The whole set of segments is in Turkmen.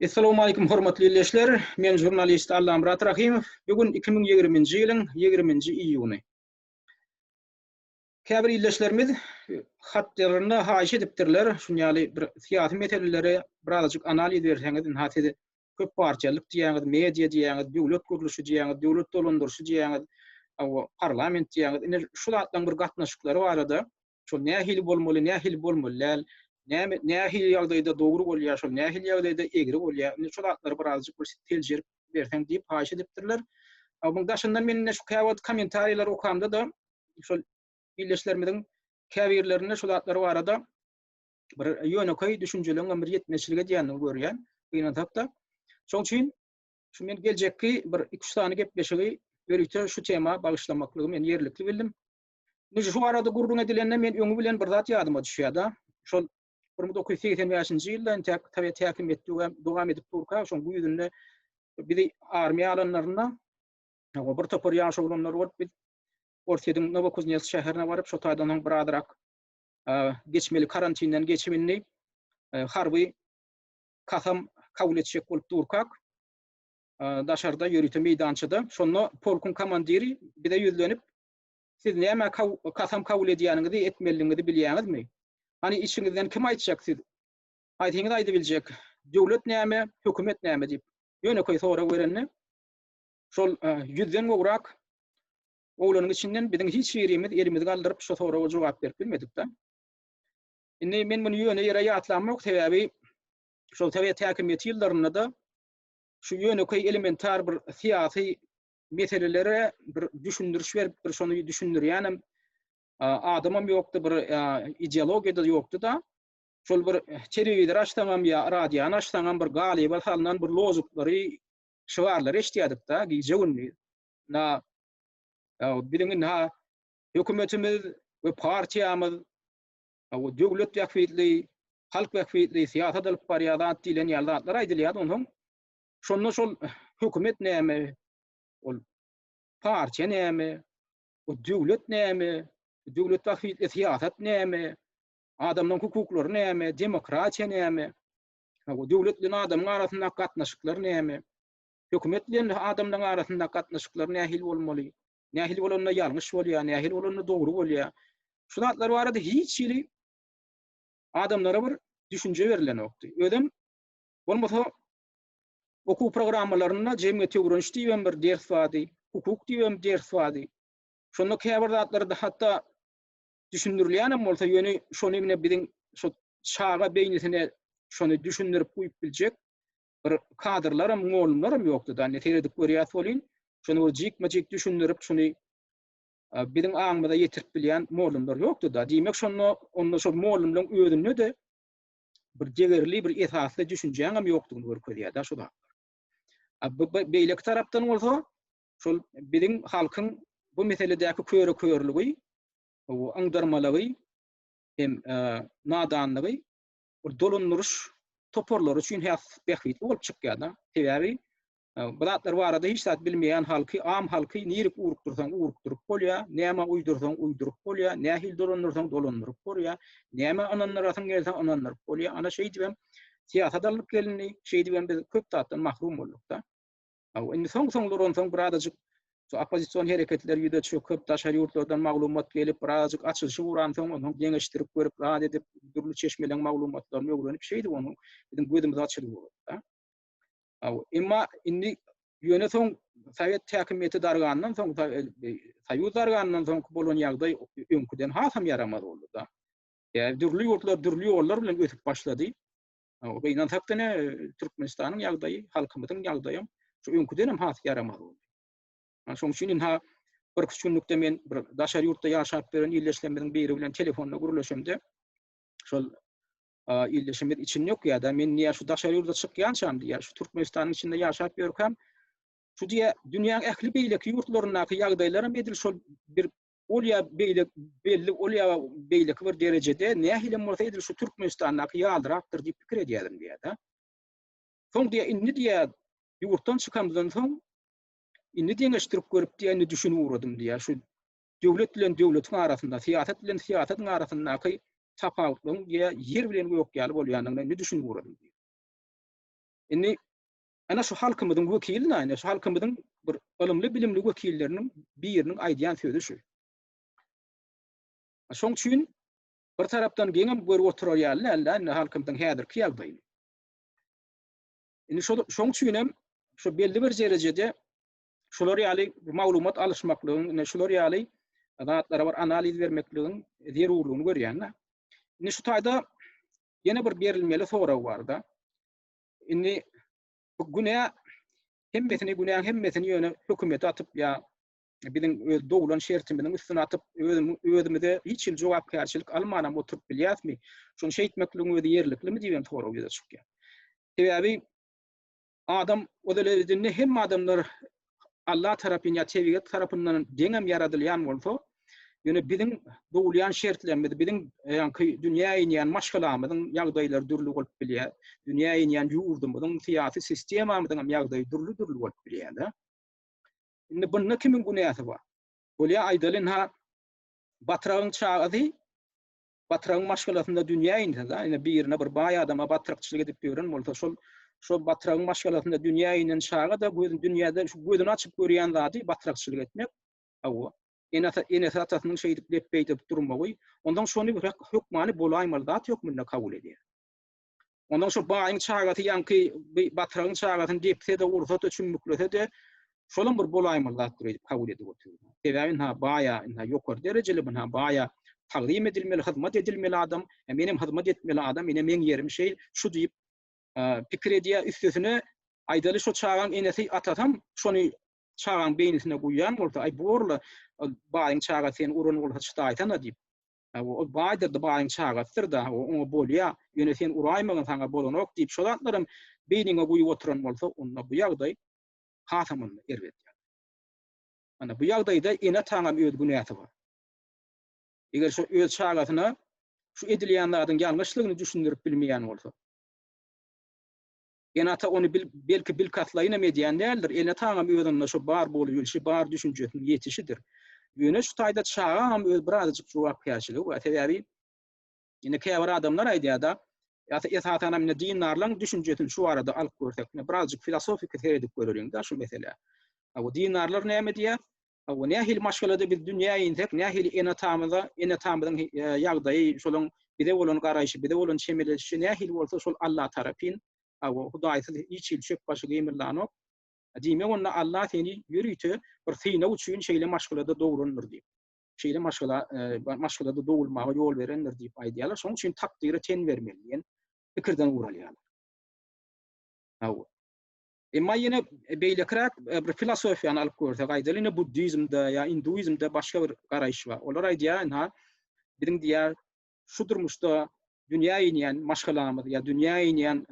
Assalamu alaikum hormatly izleyiciler. Men jurnalist Allam Murat Rahimov. Bugün 2020-nji ýylyň 20-nji iýuny. Käbir izleyicilerimiz hatlaryny haýyş edipdirler. Şuňaly bir syýasy meseleleri birazjyk analiz berseňiz, hasady köp parçalyk diýäňiz, media diýäňiz, döwlet guruluşy diýäňiz, döwlet dolandyrşy diýäňiz, parlament diýäňiz. Ine şu zatlaryň bir gatnaşyklary barada. Şol nähili bolmaly, nähili bolmaly, nähili ýagdaýda dogry bolýar, şol nähili ýagdaýda egri bolýar. Şu zatlary birazjyk bir teljer berseň diýip haýyş edipdirler. Buň daşyndan men şu käwet kommentariýalar okamda da şol izleyicilerimiň käbirlerine şu zatlary barada bir ýöneköy düşünjelerini bir ýetmeçilige diýenini görýän. Beýne tapda. Şoň üçin şu men geljekki bir 2-3 tane gepleşigi berýär şu tema bagyşlamaklygy men ýerlikli bildim. Niji şu arada gurrun edilende men öňü bilen bir zat ýadyma düşýär da. Şol 1985-nji ýylda täkim etdiňem dowam edip durka, şoň bu ýüzünde bir armiýa alanlaryna bir topar ýaş oglanlar bolup biz Ortiýadyň Novokuznetsk şäherine baryp, şo taýdan bir adrak geçmeli karantinden geçimini harby kasam kabul etjek bolup durkak. Daşarda ýörüte meýdançyda. Şonu polkun komandiri bir de ýüzlenip siz näme kasam kabul edýäniňizi etmeliňizi bilýäňizmi? Hani içiňizden kim aýtjak siz? Aýtyňyz aýdy biljek. Döwlet näme, hökümet näme diýip ýöneköy sora berenne. Şol ýüzden gowrak oglanyň içinden biziň hiç ýerimiz elimizi galdyryp şo soraga jogap berip bilmedik da. Indi men muny ýöne ýere ýatlanmak sebäbi şol täkim ýyllarynda da şu ýöneköy elementar bir syýasy meselelere bir düşündürüş berip bir şonu düşündirýänem. Adamam ýokdy, bir ideologiýa da ýokdy da. Şol bir telewizor açsaňam ýa radio açsaňam bir galyba salynan bir lozunglary, şiwarlary eşdiýärdik da, giýjegünni. Na biziň hökümetimiz we partiýamyz döwlet ýakyrly, halk ýakyrly syýasat alyp barýar zat diýilen ýalatlar aýdylýar. Onuň şonu şol hökümet näme, ol partiýa näme, o döwlet näme, döwlet ýakyrly syýasat näme, adamyň hukuklary näme, demokratiýa näme, o döwlet bilen adamyň arasynda gatnaşyklary näme, hökümet bilen adamyň arasynda gatnaşyklary nähili bolmaly, nähili bolanda ýalňyş bolýar, nähili bolanda dogry bolýar. Şu zatlar barada hiç ýeri adamlara bir düşünje berilen okdy. Ödem bolmasa okuw programmalaryna jemgyýet öwrenişi diýen bir ders bady, hukuk diýen ders bady. Şonu käbir zatlarda hatda düşündirilýän bolsa ýöne şonu mene biziň şu şaga beýnetine şonu düşündirip goýup biljek bir kadrlarym, molumlarym ýokdy da. Neteredik görýär bolyn. Şonu bir jik düşündirip şonu biziň aňymyza ýetirip bilýän molumlar ýokdy da. Diýmek şonu şol molumlaryň özüne de bir jegerli bir esasly düşünjeňem ýokdugyny görkezýär da şu da. Beýlek tarapdan bolsa şol biziň halkyň bu meseledäki körlügi, o aňdarmalygy hem nadanlygy, bir dolandyryş toporlary üçin häs behit bolup çykýar da. Sebäbi bu zatlar barada hiç zat bilmeýän halky, am halky nirik urukdursaň urukdurup bolýar, näme uýdursaň uýdurup bolýar, nähil dolandyrsaň dolandyryp bolýar, näme ananlarasyň gelseň anandyryp bolýar. Ana şeý diýen syýasat alyp gelini, şeý diýen biz köp zatdan mahrum bolduk da. Indi soň birazjyk şu opozisiýon hereketleri ýüde çok köp daşary ýurtlardan maglumat gelip birazjyk açylyşy uran soň onu geňeşdirip görüp rad edip durly çeşmelen maglumatlaryny öwrenip şeýdi onu bizim gözümüz açylyp boldy da. Emma indi ýöne soň Sowet häkimeti dargandan soň Soýuz dargandan soň bolan ýagdaý öňküden hasam ýaramaz boldy da. Durly ýurtlar, durly ýollar bilen ötüp başlady. Beýnan tapdana Türkmenistanyň ýagdaýy, halkymyzyň ýagdaýy şu öňküden hem has ýaramaz boldy. Şoň üçin bir küçüknükde men bir daşary ýurtda ýaşap beren ýerleşmediň biri bilen telefonda gurulşamda şol ýerleşmedi için ýok ýa-da men niýe şu daşary ýurtda çykýançam diýär, şu Türkmenistanyň içinde ýaşap ýörkam. Şu diýe dünýäň ähli beýleki ýurtlarynaky ýagdaýlarym edil şol bir olýa beýlek belli olýa beýleki bir derejede nähili bolsa edil şu Türkmenistanyň ýaldyrakdyr diýip pikir edýärim diýär da. Soň diýe indi diýe ýurtdan çykamdan soň indi deňeşdirip görüp diýeni düşünüp uradym diýär. Şu döwlet bilen döwletiň arasynda, syýasat bilen syýasatyň arasyndaky tapawutlyň ýer bilen ýok ýaly bolýanyny düşünüp uradym. Inni ana şu halkymyzyň wekilina, ana şu halkymyzyň bir ilmli bilimli wekilleriniň biriniň aýdýan sözi şu. Şoň üçin bir tarapdan geňem görüp oturýarlar, indi halkymyzyň häzirki ýagdaýyny. Indi şoň üçin hem şu belli bir derejede şolar ýaly maglumat alışmaklygyň, şolar ýaly zatlara bir analiz bermekligiň zerurlugyny görýärler. Indi şu taýda ýene bir berilmeli sorag bar da. Indi bu günä hemmesini ýöne hökümet atyp ýa biziň dowlan şertimiň üstüne atyp özümizde hiç il jogapkärçilik almanam oturup bilýärmi? Şonu şeýtmekligiň özi ýerliklimi diýen sorag ýa çykýar. Sebäbi adam odeledinde hem adamlar Allah tarapyndan tebigat tarapyndan deňem yaradylýan bolsa, ýöne biziň dowlan şertlerimiz, biziň ýa-ni dünýä ýan maşgalamyzyň ýagdaýlary dürli bolup bilýär. Dünýä ýan ýurdumyzyň syýasy sistemamyzyň ýagdaýy dürli bolup bilýär. Indi bunda kimiň günäsi bar? Bolýa aýdalyn ha batragyň çagy, batragyň maşgalasynda dünýä ýa-ni da, indi birine bir baý adama batrakçylyk edip beren bolsa, şol batragyň maşgalasynda dünýä ýa-ni çagy da dünýäde şu gözüni açyp görýän zady batrakçylyk etmek. Awa ene satasynyň şeýdip leppeýdip durmagy, ondan şonu bir hukmany bolaýmaly zat ýok munda kabul edýär. Ondan şu baýyň çagaty ýa-ni batragyň çagatyny depse de ursa da çümmüklese de şolun bir bolaýmaly zat edip kabul edip oturýar. Sebäbi ha baýa, ýokary derejeli ha baýa taqdim edilmeli, hyzmat edilmeli adam, menem hyzmat etmeli adam, meň ýerim şeý şu diýip pikir edýär, üstesine aýdaly şu çagaň enesi atasam, şonu çagaň beýnisine goýýan bolsa, ay borla baýyň çaga sen urun bolsa çytaýtan diýip. O baýda da baýyň çagatyr da, o bolýa, ýöne sen uraýmagyň saňa bolanok diýip şolatlarym beýnine goýup oturan bolsa, onda bu ýagdaý hatamyny erbetýär. Ana bu ýagdaýda ene taňam öz günäsi bar. Eger şu öz çagatyna şu edilýänlerden ýalňyşlygyny düşündirip bilmeýän bolsa, ene ata onu belki bil katlaýyna medýän däldir. Ene taňam özüne şu bar bolup, şu bar düşünjesini ýetişidir. Ýöne şu taýda çagam öz birazjyk jogapkärçiligi we sebäbi ene käbir adamlar aýdýar da, ýa-da mine dinarlaryň düşünjesini şu arada alyp görsek, birazjyk filosofik edip görýän da şu mesele. Aw dinarlar näme diýär? Aw nähili maşgalada biz dünýä ýintek, nähili ene tamyzyň ýagdaýy, şolaň bide bolan garaýşy, bide bolan çemeleşi nähili bolsa şol Allah tarapyn, aw Hudaýsyz hiç il çöp başy gymyrlanok. Diýme onda Allah seni ýürüýte bir syna üçin şeýle maşgalada dowrandyr diýip. Şeýle maşgalada dowulmaga ýol berendir diýip aýdýarlar. Şoň üçin takdiri ten bermeli diýen pikirden uralýarlar. Aw emma ýene beýlekrak bir filosofiýany alyp görsek, aýdalyny Buddizmde ýa Hinduizmde başga bir garaýş bar. Olar aýdýar, biziň diýär şu durmuşda dünýä ýan maşgalamyz ýa dünýä ýan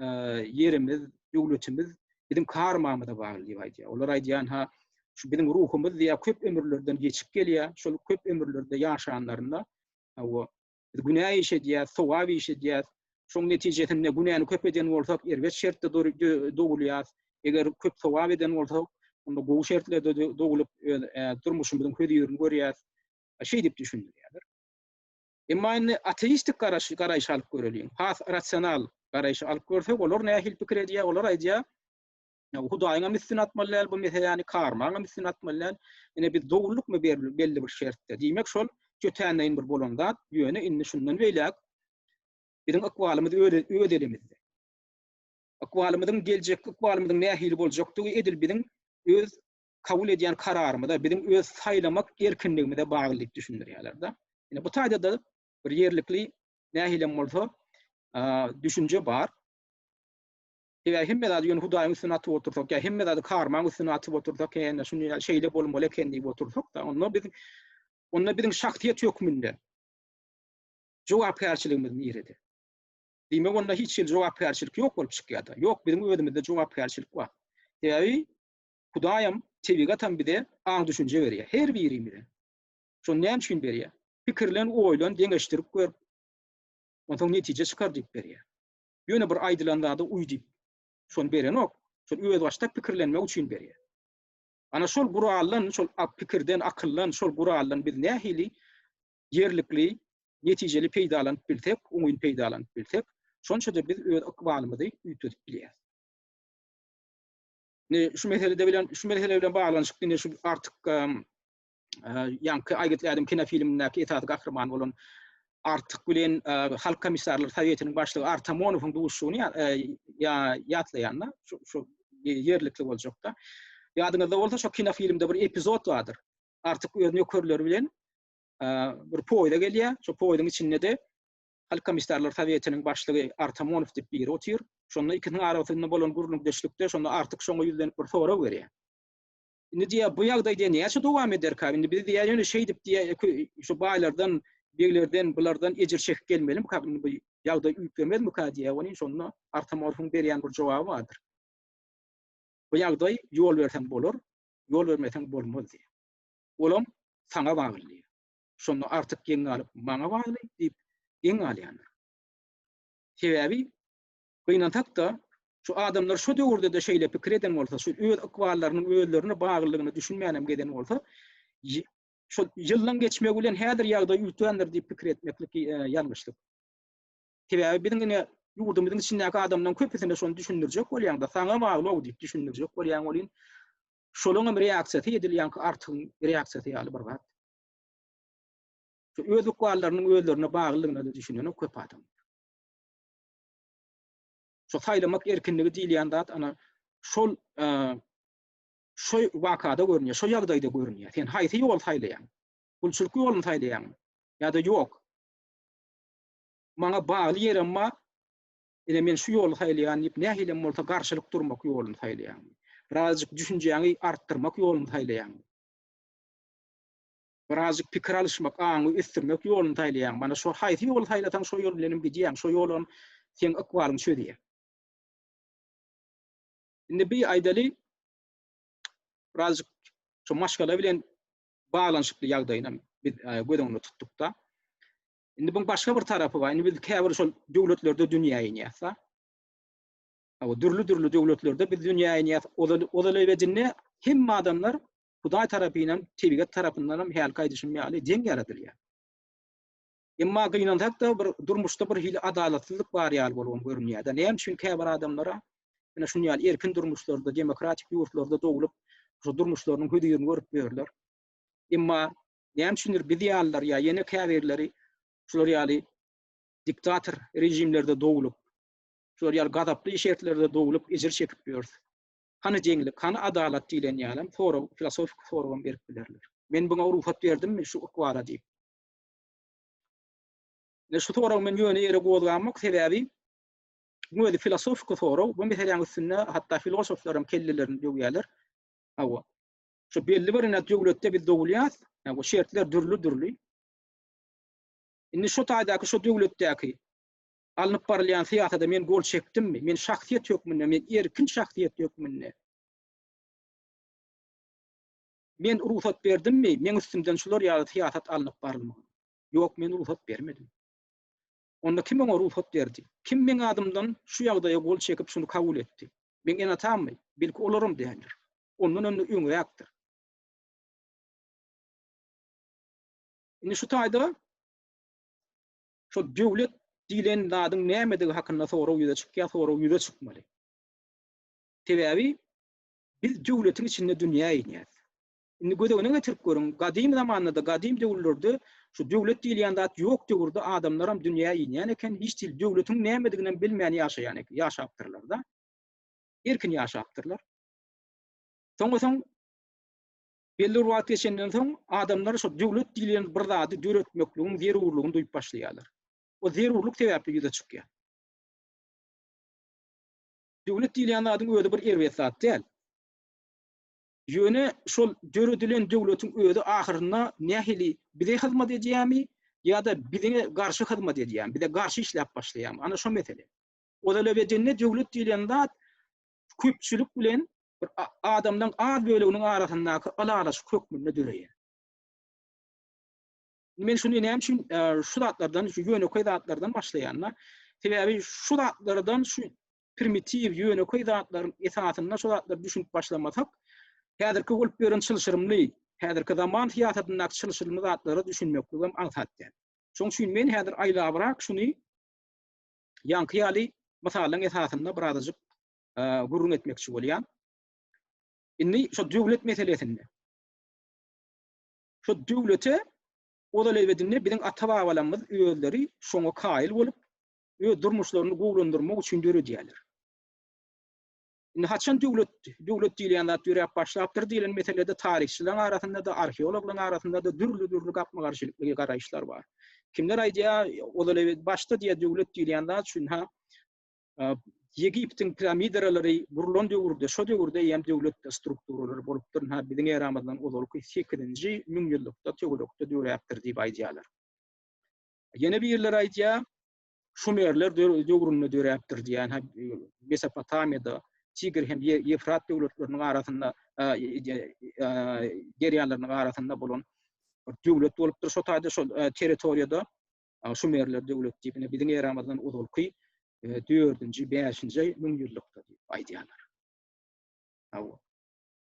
ýerimiz, döwletimiz biziň karmamyza bagly diýip aýdýar. Olar aýdýar, şu biziň ruhumyz ýa köp ömürlerden geçip gelýär, şol köp ömürlerde ýaşanlarynda biz günä işedýär, sowap işedýär. Şoň netijesinde günäni köp eden bolsak, erbet şertde dogulýar. Eger köp sowap eden bolsak, onda gowy şertlerde dogulup durmuşymyzyň höýürini görýär. Şeý diýip düşünýärler. Emma ateistik garaýş alyp görelýär. Rasional garaýş alyp görsek, olar nähili pikir edýär, olar aýdýar, Hudaýyňa miskin atmalylar, bu mesele karmaňa miskin atmalylar. Ene biz dowullukmy belli bir şertde. Diýmek şol götänleýin bir bolan zat, ýöne indi şundan beýlek biziň akwalymyz ödelimizde. Akwalymyzyň geljek akwalymyzyň nähili boljakdygy edil biziň öz kabul edýän kararymyza, biziň öz saýlamak erkinligimize bagly diýip düşünýärler da. Ene bu taýda da bir ýerlikli nähili bolsa düşünje bar. Hemme da ýöne Hudaýyň üstüne atyp otursak, ýa hemme da karmaň üstüne atyp otursak, ene şunu şeýle bolmaly eken diýip otursak da, onda biziň şahsiýet hökmünde jogapkärçiligimiz ýeride. Diýmek onda hiç il jogapkärçilik ýok bolup çykýar da. Ýok, biziň özümizde jogapkärçilik bar. Ýa-ni Hudaýam tebigatam bize aň düşünje berýär, her birimize. Şonu näme üçin berýär? Pikirlen, oýlan deňeşdirip gör. Ondan netije çykar diýip berýär. Ýöne bir aýdylanda uý diýip şonu berenok, şol öz başda pikirlenmek üçin berýär. Ana şol gurallan, şol pikirden akyllan, şol gurallan biz nähili ýerlikli, netijeli peýdalanyp bilsek, oňuň peýdalanyp bilsek, şonça da biz öz akwalymyzy ýitip bilýär. Şu meselede bilen bağlanışık dine şu artık yankı aygıtladım kina filmindeki itaat kahraman olan artık bilen halk komisarlar Sovyetinin başlığı Artamonov'un duşunu ya yatlayanlar şu yerlikli olacak da. Yadınızda olsa şu kina filmde bir epizod vardır. Artık özünü körler bilen bir poyda geliyor. Şu poydun içinde de halk komisarlar Sovyetinin başlığı Artamonov dip biri oturuyor. Şonda ikinin arasında bolan gurulukdeşlikte şonda artık şoňa yüzlenip bir sorak berýär. Indi diýär bu ýagdaýda näçe dowam eder ka? Indi biz diýär ýöne şey dip diýär şu baýlardan, beglerden, bulardan ejir çekip gelmelim ka bu ýagdaý üýtgemezmi ka diýär. Ony şonda Artamonowyň berýän bir jogaby bardyr. Bu ýagdaý ýol bersen bolar, ýol bermesen bolmaz diýär. Olam saňa bagly. Şonda artık geň alyp maňa bagly diýip geň alýanlar. Sebäbi Gıynan takda şu adamlar şu döwürde de şeýle pikir eden bolsa, şu öz ykballarynyň özlerine baglylygyny düşünmeýänem geden bolsa, şu ýyllan geçmek bilen häzir ýagdaý üýtgendir diýip pikir etmeklik ýalňyşlyk. Sebäbi biziňe ýurdumyzyň içindäki adamdan köpesine şonu düşündirjek bolýan da saňa bagly diýip düşündirjek bolýan bolýan. Şolaňa bir reaksiýa edilýän artyň reaksiýasy ýaly bir wagt. Şu öz ykballarynyň özlerine baglylygyny düşünýän köp adam. Şu saylamak erkinligi diýilýän zat ana şol şu wakada görünýär, şu ýagdaýda görünýär. Sen haýsy ýol saýlaýan? Gulçulky ýoluny saýlaýan? Ýa-da ýok? Maňa bagly ýerim ma, ene men şu ýoly saýlaýan diýip nähilem bolsa garşylyk durmak ýoluny saýlaýan. Birazjyk düşünjeňi artdyrmak ýoluny saýlaýan. Birazjyk pikir alışmak, aňy üstürmek ýoluny saýlaýan. Mana şu haýsy ýol saýlatan şu ýol bilenim gidýän, şu ýolun sen ykbalyň şödiýär. Indi bir aýdaly birazjyk şu maşgala bilen baglanşykly ýagdaýyna biz gödüňi tutduk da. Indi bu başga bir tarapy bar. Indi biz käbir şol döwletlerde dünýäni ýasa. Dürlü döwletlerde biz dünýäni ýasa. Odaly wejinne hemme adamlar Hudaý tarapynyň, tebigat tarapyndan hem häl gaýdyşmaýaly deň yaradylýar. Emma gynandak takda bir durmuşda bir hili adalatsyzlyk bar ýaly bolan görünýär. Da näme üçin käbir adamlara ene şunu ýaly erkin durmuşlarda, demokratik ýurtlarda dowulyp, şu durmuşlarynyň hödüýini görüp berler. Emma näme üçindir biz ýalylar ýa ýene käbirleri şular ýaly diktator rejimlerde dowulyp, şular ýaly gadaply işertlerde dowulyp ejir çekip berýär. Hany jeňlik, hany adalat diýilen ýalam soraw, filosofik sorawam berip bilerler. Men buňa urufat berdimmi şu ukwara diýip. Ne şu soraw men ýöne ýere gozgamak sebäbi bu da filosofik soraw, bu meselen üstünde hatta filosoflaryň kellelerini döwýärler. Awa. Şu belli bir döwletde biz dowulýas, bu şertler dürlü. Indi şu taýdaky şu döwletdäki alınıp barylýan syýasada men gol çekdimmi? Men şahsiýet ýokmyň, men erkin şahsiýet ýokmyň. Men urufat berdimmi? Men üstümden şular ýaly syýasat alınıp barylmagy. Ýok, men urufat bermedim. Onda kim bana urufat berdi? Kim men adamdan şu ýagdaýa gol çekip şunu kabul etdi? Men ene tammy, belki olarum diýendir. Ondan önde öňüräkdir. Indi şu taýda şu döwlet diýilen zadyň nämedige hakynda soraw ýüze çykýar, soraw ýüze çykmaly. Sebäbi biz döwletiň içinde dünýä ýynýär. Indi gödegine getirip görüň, gadim zamanlarda, gadim döwletlerde şu döwlet diýilen zat ýok döwürde adamlaram dünýä ýynýän eken, hiç dil döwletiň nämedigini bilmeýän ýaşaýan eken, ýaşapdyrlar da. Erkin ýaşapdyrlar. Soňra belli wagt geçenden soň adamlar şu döwlet diýilen bir zady döretmekligiň zerurlygyny duýup başlaýarlar. O zerurlyk sebäpli ýüze çykýar. Döwlet diýilen zadyň öýde bir erwet zat däl. Ýöne şol döredilen döwletiň öýde ahyrynda nähili bize hyzmat edýärmi ýa-da bize garşy hyzmat edýärmi, bize garşy işläp başlaýarmy? Ana şu mesele. Oda lebejinde döwlet diýilen zat köpçülik bilen bir adamdan az böleginiň arasyndaky alalaş kökmünde döreýär. Men şunu näme üçin şu zatlardan, şu ýöneköý zatlardan başlaýanlar, sebäbi şu zatlardan şu primitiv ýöneköý zatlaryň esasyna şu zatlar düşünüp başlamasak, häzirki bolup beren çylşyrymly, häzirki zaman syýasatyndaky çylşyrymly zatlary düşünmekligim aňsatdy. Şoň üçin men häzir aýlabrak şuny ýanky ýaly masalan esasynda birazjyk gurrun etmekçi bolýan. Inni şu devlet meselesinde. Şu devlete o da lebedinne bizim ata-babalarımız özleri şoňa kail bolup öz durmuşlaryny gowlandyrmak üçin dörediýärler. Indi haçan devlet diýilýän zat ýörep başlapdyr diýilen meselede tarihçiler arasynda da arheologlar arasynda da dürli gapma garşylyklary garaýşlar bar. Kimler aýdýar o da lebed başda diýe devlet diýilýän zat şun ha Egiptin piramidalary burulon döwürde, şo döwürde ýem döwlet strukturalary bolup durýan ha biziň eramyzdan ozalky 8-nji müňýylykda töwelekde döwräpdir diýip aýdýarlar. Ýene bir ýerler aýdýar Şumerler döwründe döwräpdir diýen ha Mesopotamiýada Tigr hem Efrat döwletleriniň arasynda gerýanlarynyň arasynda bolan döwlet bolupdyr. Şo taýda şol territoriýada Şumerler döwlet diýip biziň eramyzdan ozalky 4-nji 5-nji müňýyllykda diýip aýdýarlar.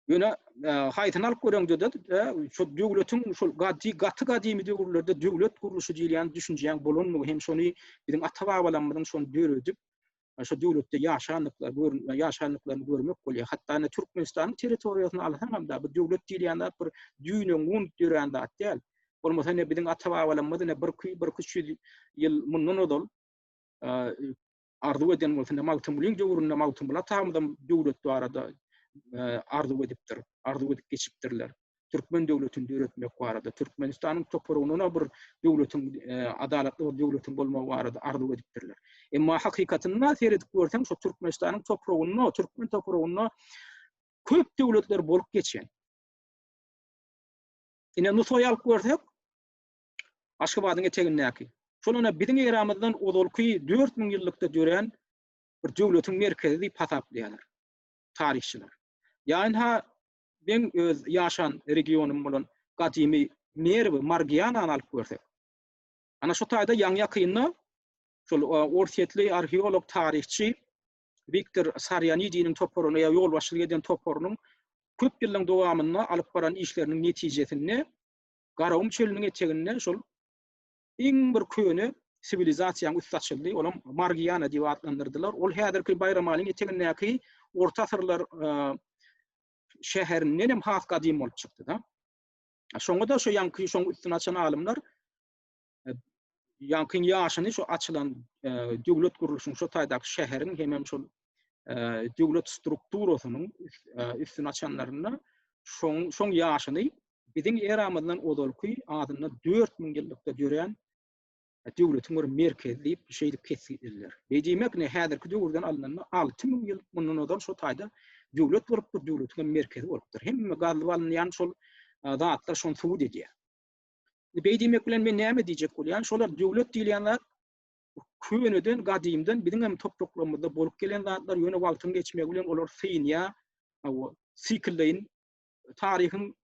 Ýöne haýtyn alyp göreňde de şo döwletiň şol gaty döwürlerde döwlet guruluşy diýilýän düşünjeň bolanmagy hem şonu biziň ata-babalarymyň şonu döredip şo döwletde ýaşanlyklaryny görmek bolýar. Hatda Türkmenistanyň territoriýasyny alsam da bu döwlet diýilýän bir düýnüň dören zat däl. Bolmasa biziň ata-babalarymyz bir 300 ýyl mundan odal arzu eden bolsa Magtymlyň döwründe Magtymlar tamamdan döwlet barada arzu edipdir. Arzu edip geçipdirler. Türkmen döwletini döretmek barada Türkmenistanyň topragyna bir döwletiň adalatly bir döwletiň bolmagy barada arzu edipdirler. Emma hakykatynda seredip görsem şo Türkmenistanyň topragyna, Türkmen topragyna köp döwletler bolup geçen. Ine nusoýal görsek Aşgabatyň eteginäki şonuna biziň eramyzdan ozalky 4000 ýyllykda dören bir döwletiň merkezi diýip hasaplaýarlar tarihçiler. Ýani ha ben öz ýaşan regionum bolan gadymy Merw Margianany alyp görsek. Ana şo taýda ýaňy ýakynda şol orsetli arheolog tarihçi Viktor Saryanidiň toporuny ýol başlyk eden toporunyň köp ýyllaryň dowamynda alyp baran işleriniň netijesini Garawum çölüniň eteginde şol iň bir köne sivilizasiýanyň üstadçylygy olan Margiana diýip adlandyrdylar. Ol häzirki Bayramaliň etegindäki orta asyrlar şäherinden hem has gadym bolup çykdy da. Şoňa da şo ýanky şoň üstüne açan alymlar ýankyn ýaşyny şo açylan döwlet guruluşynyň şo taýdaky şäherin hem şol döwlet strukturasynyň üstüne açanlaryna şoň ýaşyny biziň eramyzdan ozalky adyna 4000 ýyllykda dören döwletiň bir merkezi diýip şeýdip kesýärler. Beýdimek ne häzirki döwürden alynan 6000 ýyl mundan odal şo taýda döwlet bolupdyr, döwletiň merkezi bolupdyr. Hemme galbalynýan şol zatlar şonu suwud edýär. Beýdimek bilen men näme diýjek bolýan? Şolar döwlet diýilýänler köneden gadymdan biziň hem topraklarymyzda bolup gelen zatlar ýöne wagtyň geçmek bilen olar syňya, sikleýin tarihin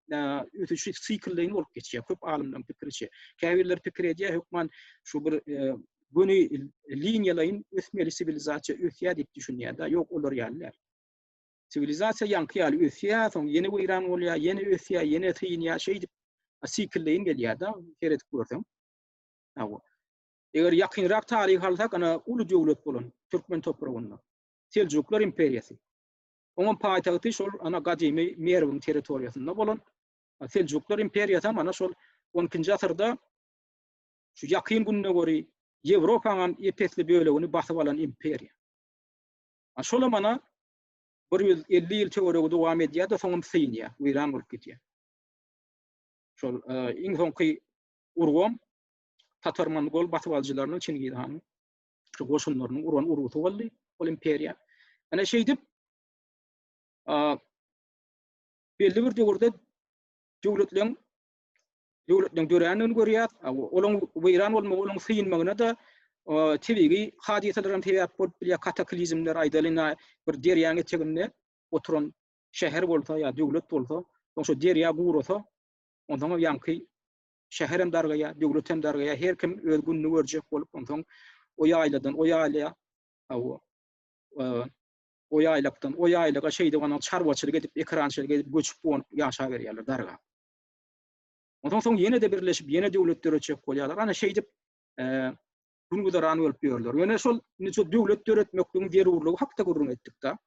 ötüşü sikleýin bolup geçýär. Köp alymdan pikirçi. Käbirler pikir edýär, hökman şu bir göni liniýalaryň ösmeli sivilizasiýa ösýär diýip düşünýär da. Ýok, olar ýalylar. Sivilizasiýa ýankyýaly ösýär, soň ýene wyran bolýar, ýene ösýär, ýene syňýar şeý diýip sikleýin gelýär da. Keret görsem. Eger ýakynrak taryh alsak, ana uly döwlet bolan Türkmen topragynda Selçuklar imperiýasy. Onun paýtagty şol ana gadymy Merwň territoriýasynda bolan Selçuklar imperiýasy mana şol 12-nji asyrda şu ýakyn gününe göre Ýewropanyň epesli bölegini basyp alan imperiýa. Şol mana 150 ýyl töweregi dowam edýär da soňam syňýar, wyran bolup gitýär. Şol iň soňky urgam Tatar-Mongol basyp aljylarynyň Çingis hanyň şu goşunlarynyň urgusy boldy ol imperiýa. Ana şeýdip belli bir döwürde döwletleň dörenini görýär. Olaň wyran bolmagy, olaň syňmagyna da tebigi hadiselerin tebäp bolup bilýär, kataklizmler aýdalyna bir derýäň eteginde oturan şäher bolsa ýa döwlet bolsa, şo derýä gurasa, ondan ýanky şäher hem dargaýa, döwlet hem dargaýa, her kim öz gününi görjek bolup ondan o ýaýladan o ýaýlaya o ýaýlakdan o ýaýlaga şeýde ona çarwaçylyk edip ekrançylyk edip göçüp bolup ýaşa berýärler darga. Ondan soň ýene de birleşip ýene döwletler öçek bolýarlar. Ana şeýdip güngudaran bolup ýörler. Ýöne şol niçe döwlet döretmekdiň zerurlygy hakda gurrun etdik da.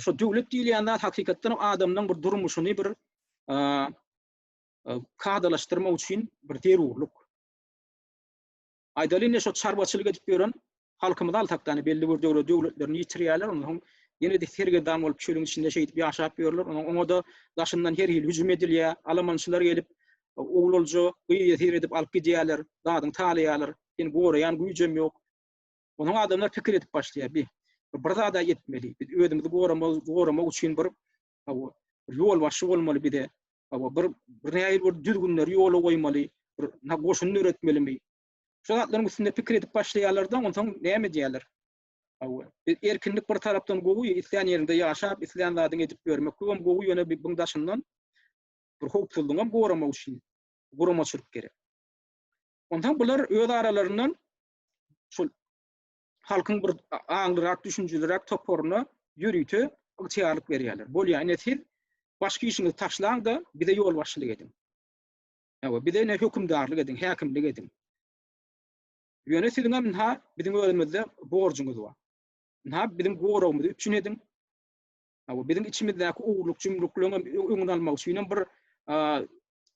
Şu döwlet diýilýände hakykatdan adamyň bir durmuşyny bir kadalaşdyrmak üçin bir terurluk. Aýdalyň şu çarbaçylyk edip beren halkymyza altakdan belli bir döwletlerini ýitirýärler, onuň ýene de sergerdan bolup çölüň içinde şeýdip ýaşap berler. Oňa da daşyndan her ýyl hüjüm edilýär, Almançylar gelip oglulju gyýy edip alyp gidýärler, dadyň talýarlar, ýene goraýan güýjem ýok. Onuň adamlar pikir edip başlaýar. Bir zada yetmeli. Biz ödümüzi goramak üçin bir ýol başy bolmaly bide. Bir näýil bir düzgünler ýola goýmaly, bir goşuny öğretmelimi. Şu zatlaryň üstünde pikir edip başlaýarlardan onsoň näme diýerler? Erkinlik bir tarapdan gowy, isleýän ýerinde ýaşap, isleýän zadyň edip bermek, köm gowy ýöne bir daşyndan bir howpsuzlygy goramak üçin gorama çyryp gerek. Ondan bular öz aralaryndan şol halkyň bir aňlyrak, düşünjelirak toporuny ýürüýte ygtyýarlyk berýärler. Bolýan siz başga işiňizi taşlaň da bize ýol başçylyk edin. Bize ne hökümdarlyk edin, häkimlik edin. Ýöne siziň biziň öýlemizde borjunuz bar. Biziň gorawmyzy üçin edin. Biziň içimizdäki ugluk, jümlüklerini öňüne almak üçin bir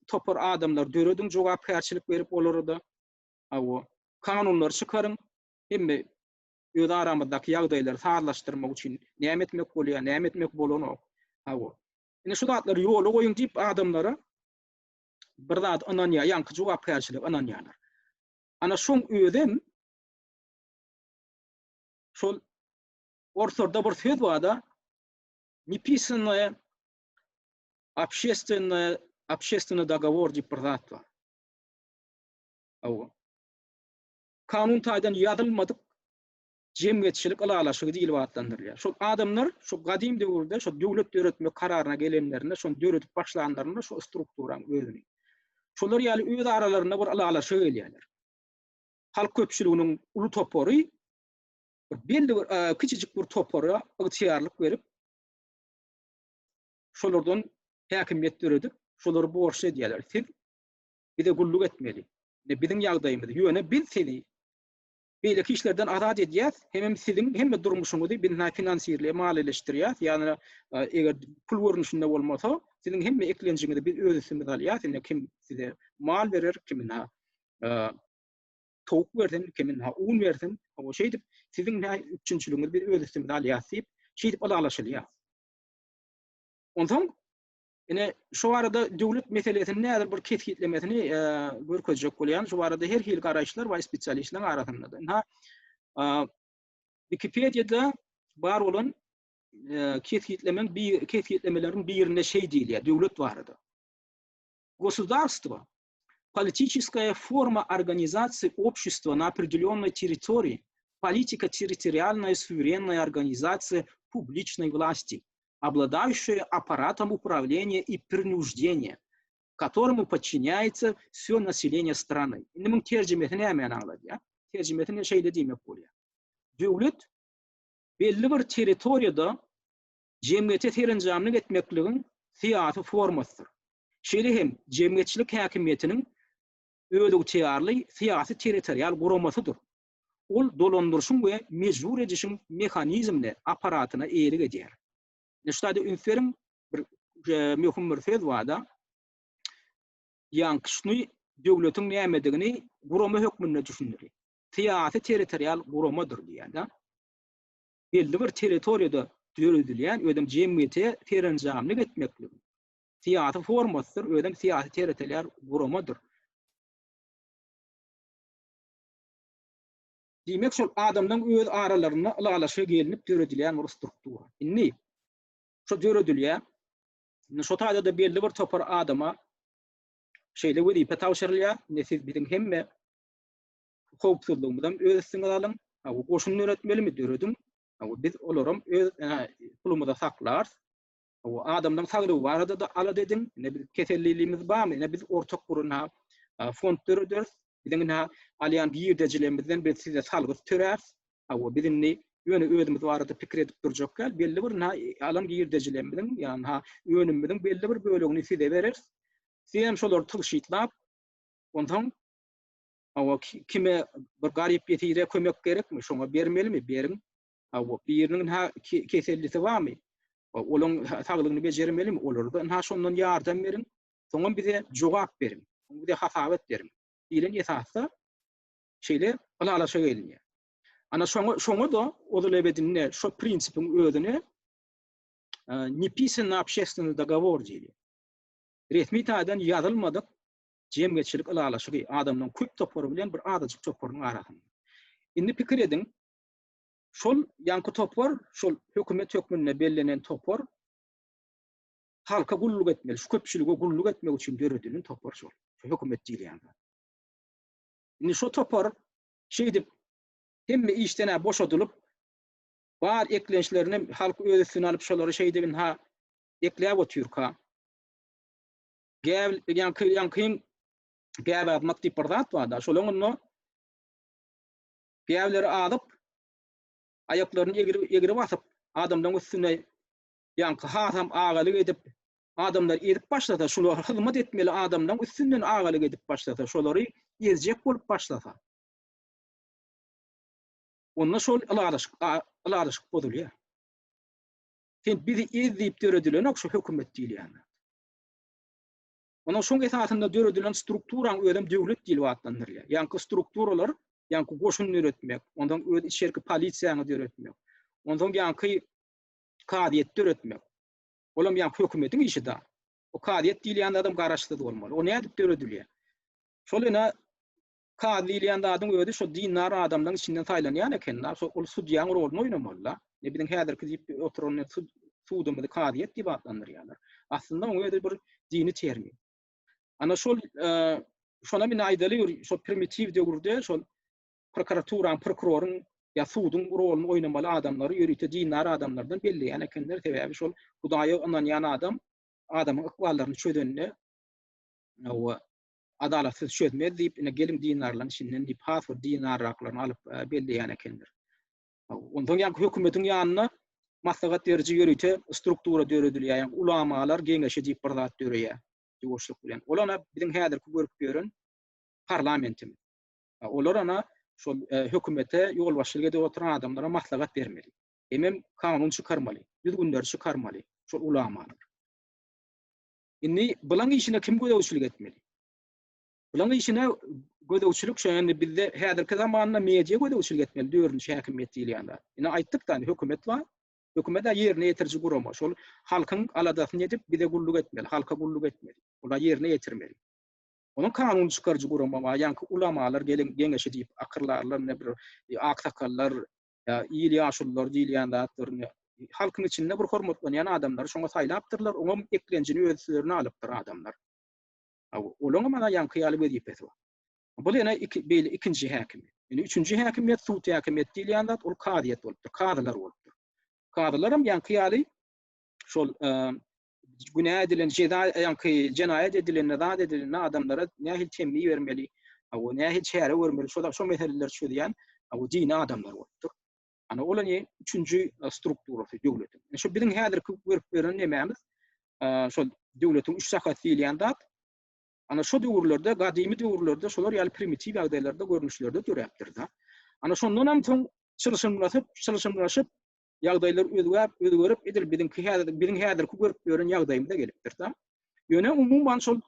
topar adamlar döredin, jogapkärçilik berip olardy. Kanunlar çykaryň, hemme öz aramyzdaky ýagdaýlary saglaşdyrmak üçin näme etmek bolýar, näme etmek bolanok. Ine şu zatlar ýola goýun diýip adamlara bir zat ananya ýanky jogapkärçilik ananýarlar. Ana şoň ödem şol ortada bir söz barda неписанное общественный договор diýip bir zat bar. Kanun taýdan ýazylmadyk jemgyýetçilik alalaşygy diýilip atlandyrylýar. Şol adamlar şu gadim döwürde şu döwlet öğretmek kararyna gelenlerinde şu döwlet başlananlarynda şu strukturany özüni. Şolar ýaly öz aralaryna bir alalaşyk gelýärler. Halk köpçüliginiň ulu topory belli bir kiçijik bir topora ygtyýarlyk berip şolardan häkimiýet döredip şolary borçly edýärler. Siz bize gulluk etmeli. Biziň ýagdaýymyzy ýöne biz sizi beýle kişilerden azat edýäs, hem siziň hem durmuşyňyzy biňe finansirle malileşdirýäs. Ýani eger pul görnüşinde bolmasa, siziň hem eklenjiňizi biz öz üstümize alýas. Kim size mal berer, kimin tawuk bersin, kimin un bersin, o şeýdip siziň üçinçiligiňizi biz öz üstümize alýas diýip şeýdip alalaşylýar. Ondan ine şu arada döwlet meselesini näder bir kesgitlemesini görkezjek bolýan. Şu arada her hil garaýşlar we spesialistler arasynda. Wikipedia'da bar bolan kesgitlemelerin birine şey diýilýär, döwlet barada. Государство — политическая форма организации общества на определенной территории, политика территориальная суверенная организация публичной власти, обладающая аппаратом управления и принуждения, которому подчиняется все население страны. Bunun tercümesini hemen anladı ya. Tercümesini şeýle diýmek bolýar. Döwlet belli bir territoriýada jemgyýete terenjamlyk etmekligiň syýasy formasydyr. Şeýle hem jemgyýetçilik häkimiýetiniň öýdükçiýarly syýasy territorial guramasıdyr. Ol dolandyrşyň we mejbur edişiň mehanizmine, aparatyna eýlik edýär. Şeýle ünferim bir möhüm bir söz barda. Ýankyşny döwletiň nämedigini gurama hökmünde düşünýär. Syýasy territorial guramadyr diýär. Belli bir territoriýada döredilýän ödem jemgyýete terenjamlyk etmekligi. Syýasy formasydyr, ödem syýasy territorial guramadyr. Diýmek şol adamdan öz aralaryna alalaşyk gelinip döredilýän bir struktura. Inni şu döredilýär. Şu taýda da belli bir topar adama şeýle wezipe tawşyrylýar. Siz biziň hemme howpsuzlygymyzdan öz üstüňe alyň. Goşuny öğretmelimi döredim. Biz olaram öz pulumyza saklar. Adamdan saglygy barada da ala dedim. Biz keselligimiz barmy? Biz ortak guruna fond dörederiz. Biziň alýan giýerdejilerimizden biz size salgy töräs. Biziňni ýöne özümiz barada pikir edip durjaklar. Belli bir alan giýerdejilerimizden, ýani ýönümizden belli bir bölegini size bereriz. Siz hem şolary tygşytlap, ondan kime bir garyp ýetire kömek gerekmi? Şoňa bermelimi? Beriň. Biriniň kesellisi barmy? Olun taglığını becermeli mi? Olur da ha şondan yardım verin. Soňra bize jogap berin. Bize hasabet berin. Dilen esasda şeýle alaşa gelin. Ana şoňa da odulebedinne şo prinsipin ödüne неписанный общественный договор diýili. Resmi taýdan ýazylmadyk jemgyçilik alaşygy adamdan köp topar bilen bir adajyk toparyň arasynda. Indi pikir edin, şol ýanky topar, şol hökümet hökmünde bellenen topar halka gulluk etmeli, şu köpçülige gulluk etmek üçin beredilen topar şol. Şu hökümet diýilýär. Indi şo topar şeýdip hemme işden boşadylyp bar eklençlerini halk öýüsüne alyp şolary şeýdibin ha ekläp otyrka. Gäl ýanky gäb atmak diýip bardat barda. Şolaňyň gäbleri alyp aýaklaryny egiri basyp adamdan üstüne ýanky hasam agalyk edip adamlar edip başlasa şolary hyzmat etmeli adamdan üstünden agalyk edip başlasa şolary ezjek bolup başlasa. Onda şol alaşyk bodulýar. Sen bizi ezdiýip döredilen okşo hökümet diýilýär. Ona şoň esasynda döredilen strukturaň ödem döwlet diýilip atlanýar. Ýanky strukturalar, ýanky goşun öretmek, ondan öd içerki polisiýany öretmek, ondan ýanky kadiýet öretmek. Olam ýanky hökümetiň işi da. O kadiýet diýilýän adam garaşdy bolmaly. O näde döredilýär? Şol ene kadi diýilýän adam ödi şo dinar adamdan içinden taýlanýan eken, şo ol sudýaň roluny oýnamaly. Ne bilen häzirki diýip oturan sudumda kadiýet diýip atlanýarlar. Aslında o öde bir dini termi. Ana şol şona min aýdaly şo primitiv döwürde şol prokuraturaň, prokurorun ýa sudyň roluny oýnamaly adamlary ýörüýte dinar adamlardan belli. Ekenler sebäbi şol Hudaýa ananýan adam adamyň ykballaryny çödenine o adalatsız çödmez diýip ine gelim dinarlaryň içinden diýip hasır dinar raklaryny alyp belli ekenler. Ondan ýanky hökümetiň ýanyna maslahat berici ýörüýte struktura döredilýär. Ulamalar geňeşe diýip bir zat döreýär. Ýoşluk bilen. Olana biziň häzirki görüp görün parlamentimiz. Olar ana şol hökümete ýol başçylyk edip oturan adamlara maslahat bermeli. Emem kanun çykarmaly, düzgünler çykarmaly şol ulamalar. Indi bulan işine kim gödäwçilik etmeli? Bulan işine gödäwçilik şeýle bizde häzirki zamanda media gödäwçilik etmeli, dördünçi häkimet diýilýär. Ine aýtdyk da hökümet bar. Hökümet ýerine ýetirji gurama. Şol halkyň aladasyny edip bize gulluk etmeli, halka gulluk etmeli. Olar ýerine ýetirmeli. Onun kanun çykarjy gurama bar. Ýanky ulamalar geňeşe diýip akyrlarlar, ne bir aksakallar, ýa ýaşullar diýilýän zatlaryny halkyň içinde bir hormatlanýan adamlar şoňa saýlapdyrlar, oňa eklenjini özlerine alypdyr adamlar. Olaňa mana ýanky ýaly berip etdi. Bu ýene ikinji häkimet. Ýani üçünji häkimet suwty häkimet diýilýän zat ol kadiýet bolupdyr, kadylar bolupdyr. Kadylar hem ýanky ýaly şol günah edilen ýanky jenaýat edilen zat edilen adamlara nähil tembih bermeli, nähil çäre bermeli. Şo meseleler çödýän dini adamlar bolupdyr. Ana olany üçünji strukturasy döwletin. Şo biziň häzirki görüp beren nämämiz? Şol döwletiň üç sakat diýilýän zat. Ana şo döwürlerde, gadymy döwürlerde şolar ýaly primitiv ýagdaýlarda görnüşlerde görýärdir da. Ana şondan hem soň çylşymlaşyp ýagdaýlar özgörüp edil biziň häzirki görüp beren ýagdaýymyza gelipdir da. Ýöne umumyň şol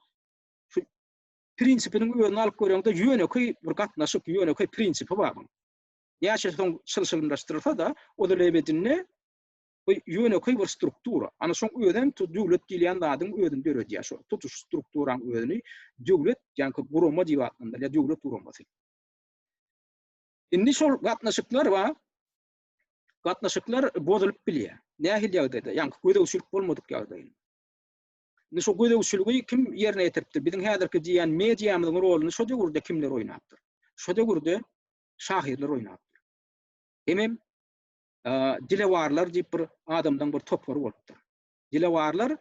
prinsipiniň öňüne alyp görýäňde ýöneköy bir gatnaşyk ýöneköy prinsipi bar. Ýa-şe soň çylşymlaşdyrsa da odulebedinne bu ýöneköy bir struktura. Ana şoň öýden döwlet diýilýän zadyň öýünden döredýär şo. Tutuş strukturaň öýüni döwlet ýanky gurama diýip atlanýar. Ya döwlet guramasy. Indi şol gatnaşyklar bar. Gatnaşyklar bozulup bilýär. Nähil ýagdaýda ýanky gödäwçilik bolmadyk ýagdaýda. Indi şo gödäwçiligi kim ýerine ýetiripdir? Biziň häzirki diýen mediýamyzyň roluny şo döwürde kimler oýnapdyr? Şo döwürde şahirler oýnapdyr. Emem dilewarlar diýip bir adamdan bir topar bolupdyr. Dilewarlar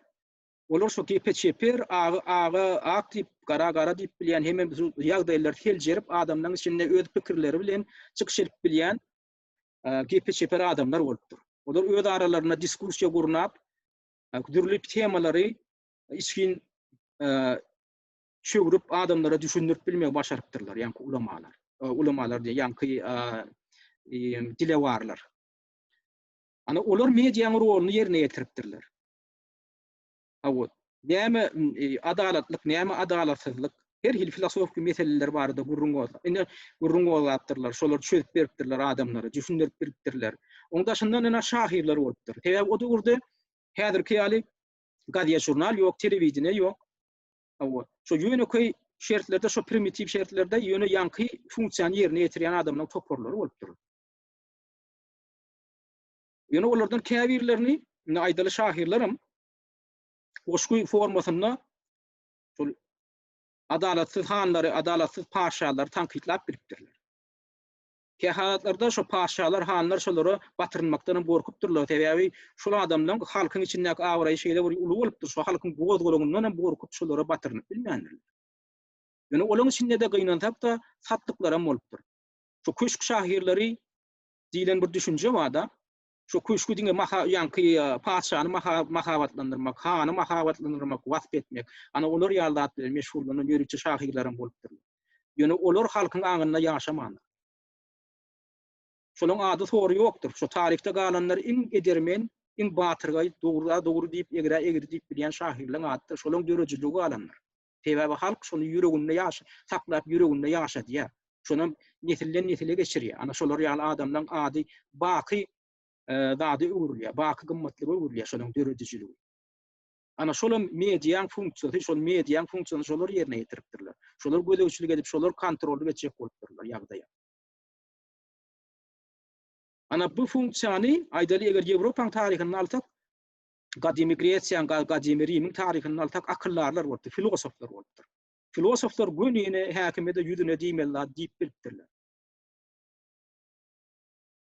olar şo kepeçeper ak diýip gara diýip bilýän hemem ýagdaýlar heljerip adamdan içinde öz pikirleri bilen çykyşyp bilýän kepeçeper adamlar bolupdyr. Olar öz aralaryna diskursiýa gurnap, türli temalary iskin çöwürüp adamlara düşündirip bilmek başarypdyrlar, ýanky ulamalar. Ulamalar diýen ýanky dilewarlar. Ana olar mediýanyň rolunu ýerine ýetiripdirler. Awut. Näme adalatlyk, näme adalatsyzlyk, her hil filosofik meseleler barada gurrungoz. Indi gurrungoz atdyrlar, şolar çözüp beripdirler adamlara, düşündirip beripdirler. Oňdaşyndan ene şahirler bolupdyr. Täze o döwürde häzirki ýaly gaziýa jurnal ýok, telewizion ýok. Awut. Şo ýöne köy şertlerde, şo primitiv şertlerde ýöne ýanky funksiýany ýerine ýetirýän adamlaryň toporlary bolupdyr. Ýöne olardan käbirlerini, aýdaly şahirlerim oşguy formasynda şol adalatsyz hanlary, adalatsız paşalary tankytlap beripdirler. Kähalatlarda şo paşalar, hanlar şolary batyrmakdan gorkupdyrlar. Täbii şol adamlaryň halkyň içindäki awraý şeýle bir uly bolupdyr. Şo halkyň gozgolugyndan gorkup şolary batyrnyp bilmändir. Ýöne olaň içinde de gynansak da satlyklar hem bolupdyr. Şo köşk şahirleri diýilen bir düşünje barda. Şo köşkü diňe ýanky paşany mahabatlandyrmak, hany mahabatlandyrmak, wasp etmek. Ana olar ýaldat bilen meşhurlanan ýörükçi şahirlerim bolupdyr. Ýöne olar halkyň aňynda ýaşamandyr. Şolaň ady sory ýokdur. Şo tarihde galanlar iň edermen, iň batyrgaý dogry diýip egri diýip bilýän şahirleň adydy. Şolaň dörejiligi galanlar. Täbii halk şonu ýüreginde saklap ýüreginde ýaşadýar. Şonam nesilden nesile geçirýär. Ana şolar ýaly adamlaryň ady baky zady öwrülýär, baky gymmatly öwrülýär şolaň dörejiligi. Ana şolam mediýaň funksiýasy, şol mediýaň funksiýasyny şolar ýerine ýetiripdirler. Şolar gödäwçilik edip, şolar kontrolly geçip bolupdyrlar ýagdaýa. Ana bu funksiýany aýdaly eger Ýewropaň taryhyny alsak, gadymy Gresiýa, gadymy Rimyň taryhyny alsak akyllarlar bolupdyr, filosoflar bolupdyr. Filosoflar gönüne häkimede ýüzüne diýmeler, diýip bilipdirler.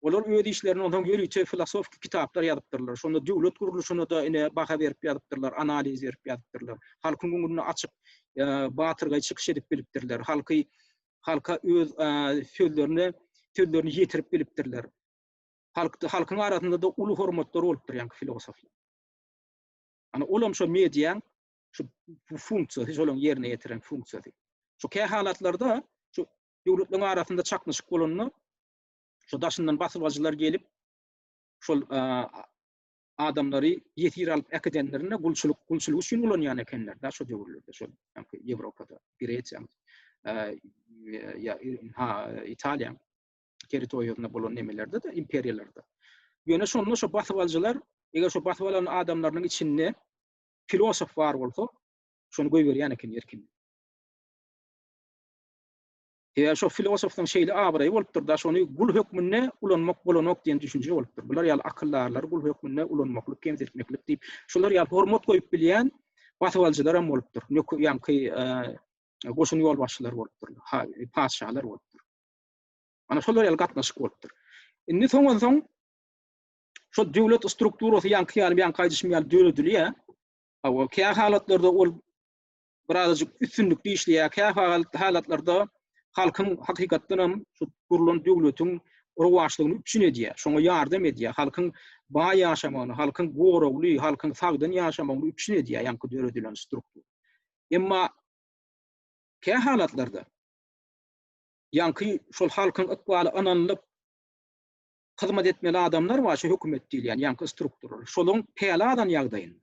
Olar öz işlerini ondan ýörüçe filosofik kitaplar ýazypdyrlar. Şonda döwlet guruluşyna da ine baha berip ýazypdyrlar, analiz berip ýazypdyrlar. Halkyň öňüne açyp batyrga çykyş edip bilipdirler. Halka öz sözlerini ýetirip bilipdirler. Halkyň arasynda da uly hormatlar bolupdyr ýanky filosoflar. Ana olam şo mediýaň şu funksiýasy, şolaň ýerine ýetiren funksiýasy. Şo kähalatlarda şu döwletleriň arasynda çaknyşyk bolanyny şo daşyndan basylgyjylar gelip şol adamlary ýetir alyp akadenlerine gulçuluk üçin ulanýan ekenler. Da şo döwürlerde şol Ýewropada, Gresiýa, Italiýa territoriýalarynda bolan nemelerde de imperiýalarda. Ýöne şonda şo basylgyjylar, eger şo basylan adamlaryň içinde filosof bar bolsa, şonu goýberýän eken erkin. Şo filosofdan şeýle abraý bolupdyr da şonu gul hökmüne ulanmak bolanok diýen düşünje bolupdyr. Bular ýaly akyllarlar gul hökmüne ulanmaklyk, kemzirmeklik diýip, şolar ýaly hormat goýup bilýän basywaljylar hem bolupdyr. Ýanky goşun ýolbaşçylar bolupdyr, paşalar bolupdyr. Ana şolar ýaly gatnaşyk bolupdyr. Indi soňdan şo döwlet strukturasy ýanky ýaly döwletli Awa käh halatlarda ol birazajyk üstünlük diýişliýär. Käh halatlarda halkyň hakykatdan hem şu gurulan döwletiň rowaçlygyny üçin edýär. Şoňa ýardam edýär. Halkyň baý ýaşamagyny, halkyň gorowly, halkyň sagdan ýaşamagyny üçin edýär ýanky döwredilen struktur. Emma käh halatlarda ýanky şol halkyň ykbaly ananlyp hyzmat etmeli adamlar bar, şu hökümet diýilýän ýanky strukturlar. Şolaň peladan ýagdaýyn.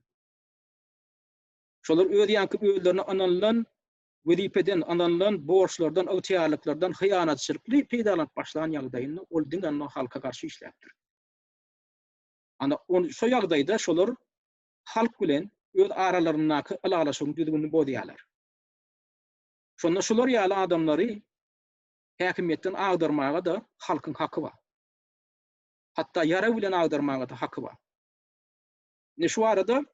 Şolar öz ýanky özlerini ananlan, wezipeden ananlan, borçlardan, ygtyýarlyklardan, hyýanatçylykly peýdalanyp başlanan ýagdaýyny ol diňe halka garşy işläpdir. Ana şo ýagdaýda şolar halk bilen öz aralaryndaky alalaşygyny düzgünni bozýarlar. Şonda şolar ýaly adamlary häkimetden agdarmaga da halkyň haky bar. Hatta ýara bilen agdarmaga da haky bar. Ne şu arada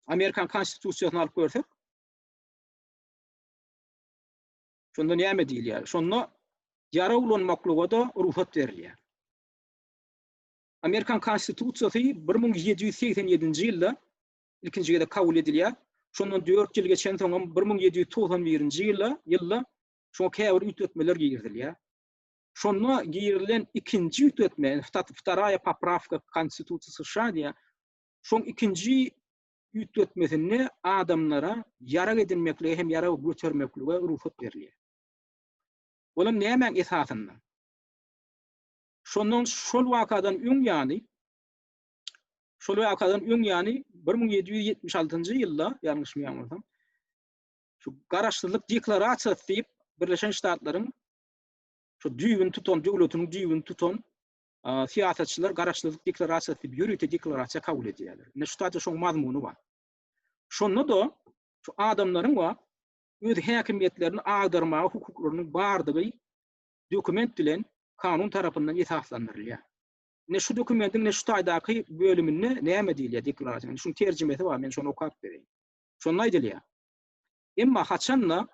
Amerikan konstitusiýasyny alyp görsek, şonda näme diýilýär? Şonda ýara ulanmaklyga da ruhsat berilýär. Amerikan konstitusiýasy 1787-nji ýylda ilkinji ýylda kabul edilýär. Şondan 4 ýyl geçen soň 1791-nji ýylda şoňa käbir ütletmeler giýirilýär. Şonda giýirilen ikinji ütletme, вторая поправка Konstitusiýasy США diýär. Şoň ikinji ütletmesinde adamlara ýara edilmeklige hem ýara götürmeklige ruhsat berilýär. Olam näme esasynda? Şondan şol wakadan öň ýany şol wakadan öň ýany 1776-njy ýylda, ýalňyşmaýarsam, şu garaşdyrlyk deklarasiýasy diýip Birleşen Ştatlaryň şu düýbün tutan, döwletiniň düýbün tutan siýasatçylar garaşdyrlyk deklarasiýasy diýip ýürüte deklarasiýa kabul edýärler. Ne şu taýda şoň mazmuny bar. Şonda da şu adamlaryň wa öz häkimiýetlerini agdarmagy hukuklarynyň bardygy dokument bilen kanun tarapyndan esaslandyrylýar. Ne şu dokumentin ne şu taýdaky bölümini näme diýilýär deklarasiýanyň. Şuň terjimesi bar, men şonu okap bereyim. Şonu aýdylýar. Emma haçanla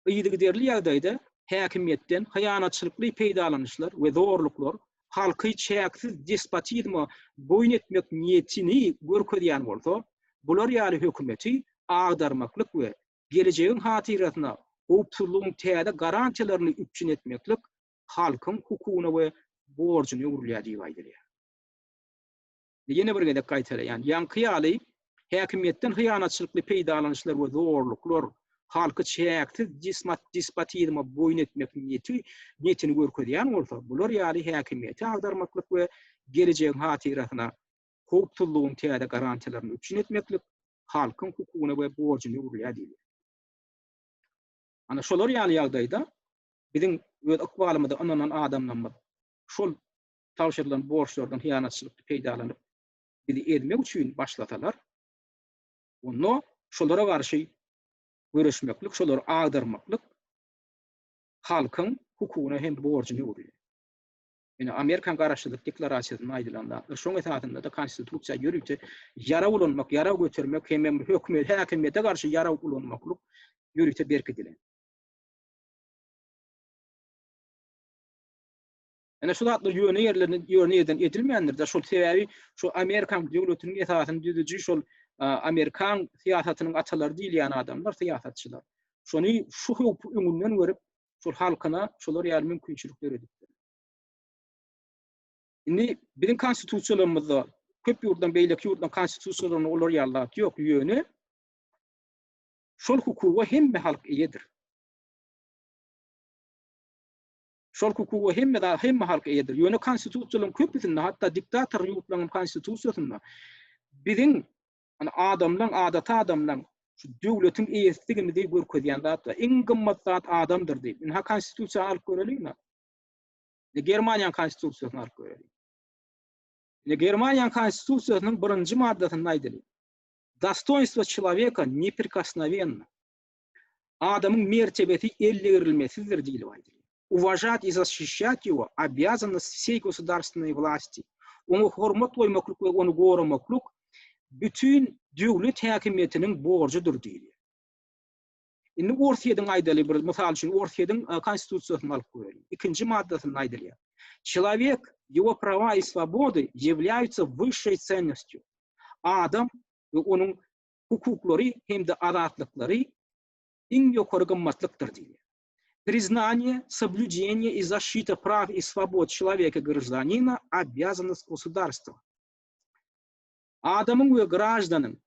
ýygyderli ýagdaýda häkimiýetden hyýanatçylykly peýdalanyşlar we zorluklar halky çäksiz despotizma boyun etmek niýetini görkezýän bolsa, bular ýaly hökümeti agdarmaklyk we gelecegiň hatyratyna howpsuzlygyň täze garantiýalaryny üpçün etmeklik halkyň hukugyna we borjyny urulýar diýip aýdylýar. Ýene bir gede gaýtala, ýani ýanky ýaly häkimiýetden hyýanatçylykly peýdalanyşlar we zorluklar halky çäksiz despotizma boyun etmek niýetini görkezýän bolsa, bular ýaly häkimiýeti agdarmaklyk we gelecegiň hatyratyna howpsuzlygyň täze garantiýalaryny üpçün etmeklik halkyň hukugyna we borjyny urulýar diýilýär. Ana şolar ýaly ýagdaýda biziň öz ykbalymyzda ananan adamlar şol tawşyrylan borçlardan hyýanatçylykly peýdalanyp bizi edmek üçin başlatalar. Onu şolara garşy görüşmeklik, şolary agdarmaklyk halkyň hukugyna hem borjyny urulýar. Ýani Amerikan garaşdyrlyk deklarasiýasyny aýdylanda, şoň esasynda da konstitusiýa ýürüte ýara ulanmak, ýara götürmek hem hökümet, häkimiýete garşy ýara ulanmaklyk ýürüte berkedilen. Ana şu zatlar ýöne edilmeýändir de şol sebäbi şu Amerikan döwletiniň esasyny düzüji şol Amerikan siýasatynyň atalary diýilýän adamlar, siýasatçylar. Şonu şu öňünden görüp şol halkyna şolar ýaly mümkinçilikler edipdir. Indi biziň konstitusiýalarymyzda köp ýurdan beýleki ýurdan konstitusiýalaryny olar ýallaty ýok ýöne şol hukuga hemme halk eýedir. Şol hukuga hemme halk eýedir. Ýöne konstitusiýalaryň köpüsinde, hatda diktator ýurtlaryň konstitusiýasynda biziň adata adamlaryň şu döwletiň eýesligini diýip görkezýän zat iň gymmat zat adamdyr diýip. Ha konstitusiýa alyp görelikmi? Germaniýanyň konstitusiýasyny alyp görelik. Germaniýanyň konstitusiýasynyň 1-nji maddasynda aýdylýar. Достоинство человека неприкосновенно. Adamın mertebeti ellerilmesizdir diýilip aýdylýar. Уважать и защищать его обязанность всей государственной власти. Onu hormatlaýmaklyk we onu goramaklyk bütün döwlet häkimiýetiniň borjydyr diýilýär. Indi Orsiýadyň aýdaly bir mysal üçin Orsiýadyň konstitusiýasyny alyp görelim. 2-nji maddasyny aýdylýar. Человек, его права и свободы являются высшей ценностью. Adam ve onun hukuklary hem de azatlyklary iň ýokary gymmatlykdyr diýilýär. Признание, соблюдение и защита прав и свобод человека и гражданина – обязанность государства. Adamın ve gражданın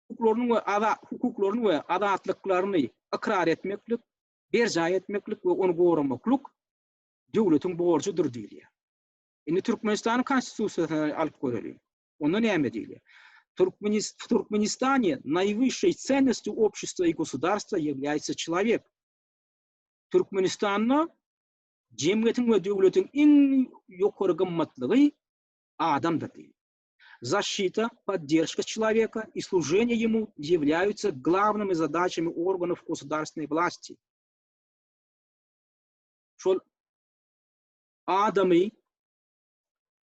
hukuklaryny we azatlyklaryny ikrar etmeklik, berja etmeklik we onu goramaklyk döwletiň borjydyr diýilýär. Indi Türkmenistanyň konstitusiýasyny alyp görelim. Onda näme diýilýär? В Туркменистане наивысшей ценностью общества и государства является человек. Türkmenistan'da cemiyetiň we döwletiň iň ýokary gymmatlygy adamdyr diýilýär. Защита, поддержка человека и служение ему являются главными задачами органов государственной власти. Şol adamy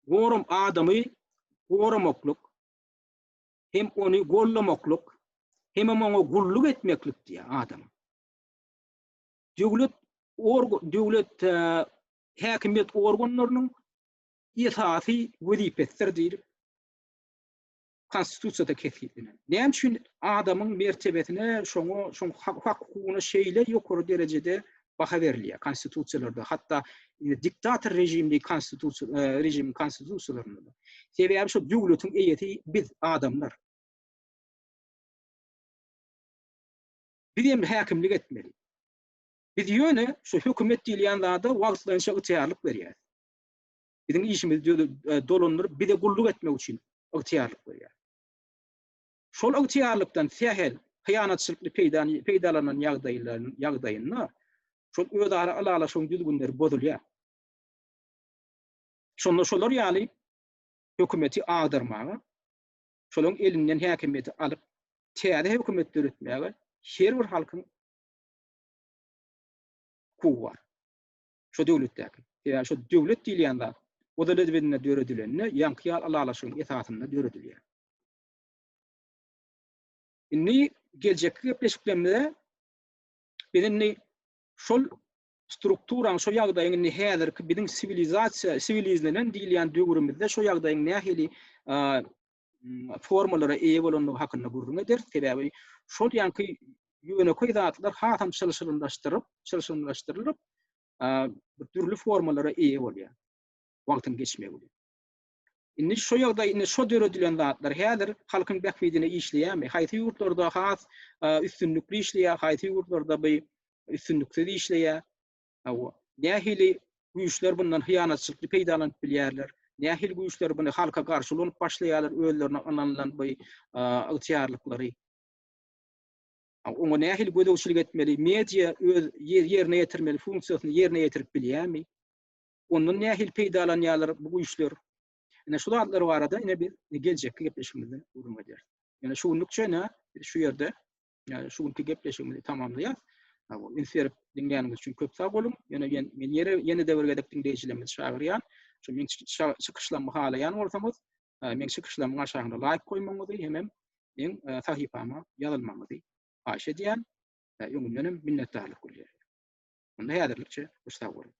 goramaklyk hem onu gollamaklyk hem ona gulluk etmeklik diýär adam. Döwlet häkimiýet organlarynyň esasy wezipesidir diýilip konstitusiýada kesiplenir. Näme üçin adamyň mertebetine, şoň hak hukugyna şeýle ýokary derejede baha berilýär konstitusiýalarda, hatda diktator rejimli konstitusiýalarynda. Sebäbi şu döwletiň eýeti biz adamlar. Biz hem häkimlik etmeli. Biz ýöne şu hökümet diýilýän zada wagtlanşa ıhtiyarlyk berýär. Bizim işimiz dolanır bir de kulluk etmek için ihtiyarlık var. Şol ihtiyarlıktan sehel hıyanatçılıklı peydalanan yağdayınlar şol ödara ala şoň düzgünleri bozulýar. Şonda şolar ýaly hökümeti agdyrmaga, şolaryň elinden häkimeti alyp täze hökümet döretmäge her bir halkyň kuwy bar. Şo döwletdäki. Ya şo döwlet diýilýän zat o da bedine döredilenine ýankyýar alalaşyň esasyna döredilýär. Inni geljekki gepleşiklemde bilinni şol strukturaň şo ýagdaýyny häzirki biziň sivilizlenen diýilýän döwrümizde şo ýagdaýyň nähili formalara eýe bolanlygy hakynda gurrun eder. Sebäbi şol ýanky ýöneköy zatlar hatam çylşyrylyp türlü formalara eýe bolýar. Wagtyň geçmegi bolýar. Inni şo ýagdaýyny şo döredilen zatlar häzir halkyň bäkbidine işleýärmi? Haýsy ýurtlarda has üstünlükli işleýär, haýsy ýurtlarda bu üstünlükli işleýär. Nähili güýçler bundan hıyanatçılıkly peýdalanyp bilýärler. Nähili güýçler bunu halka garşy olup başlaýarlar, özlerine ananlan bu ihtiyarlyklary. Oňa nähili gödäwçilik etmeli, media öz ýerine ýetirmeli, funksiýasyny ýerine ýetirip bilýärmi? Ondan nähili peýdalanýarlar bu güýçler. Ene şu zatlar barada ine bir geljekki gepleşigimizde urun eder. Yani şuňlukça şu ýerde yani şuňky gepleşigimizi tamamlaýar. Inserip dinleýänimiz üçin köp sag bolun. Men ýene däwirge edip dinleýijilerimiz şagyrýan. Şu men çykyşlamy halaýan bolsamyz, men çykyşlamy aşagynda like koýmaňyzy hemem men sahypama ýazylmaňyzy aýş edýän. Ýöňümden minnetdarlyk bilýär. Onda häzirlikçe bu sag bolun.